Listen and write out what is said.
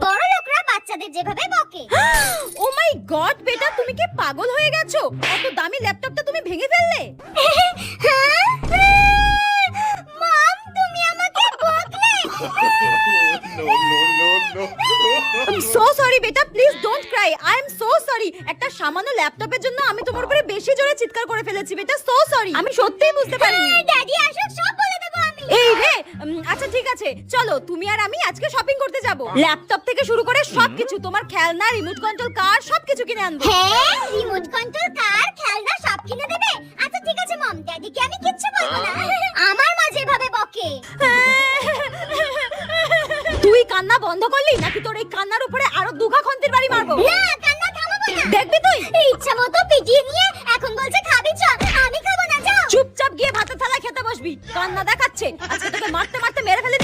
বড় লোকরা বাচ্চাদের যেভাবে বকে। ও মাই গড বেটা, তুমি কি পাগল হয়ে গেছো? এত দামি ল্যাপটপটা তুমি ভেঙে ফেললে? মম, তুমি আমাকে বকলে। I'm so sorry বেটা, please don't Cry. I am so sorry. একটা সামান্য ল্যাপটপের জন্য আমি তোমার উপরে বেশি জোরে চিৎকার করে ফেলেছি বেটা। সো সরি, আমি সত্যিই বুঝতে পারিনি। ড্যাডি আসুক, সব বলে দেবো আমি। এই রে, আচ্ছা ঠিক আছে, চলো তুমি আর আমি আজকে শপিং করতে যাব। ল্যাপটপ থেকে শুরু করে সবকিছু, তোমার খেলনা, রিমোট কন্ট্রোল কার, সবকিছু কিনে আনবো। হ্যাঁ, রিমোট কন্ট্রোল কার, খেলনা সব কিনে দেবে? আচ্ছা ঠিক আছে মম, ড্যাডিকে আমি কিচ্ছু বলবো না। আমার মা যেভাবে বকে। তুই কান্না বন্ধ করলি নাকি তোর এই কান্নার উপরে আরো দুঘা খন্তির বাড়ি মারবো? না, কান্না থামাবো না। দেখবি তুই? ইচ্ছা মতো পিটিয়ে নিয়ে এখন বলছে খাবি চ। আমি খাবো না, যাও। চুপচাপ গিয়ে ভাতের থালায় খেতে বসবি। কান্না দেখাচ্ছে, আজকে তোকে মারতে মারতে মেরে ফেলে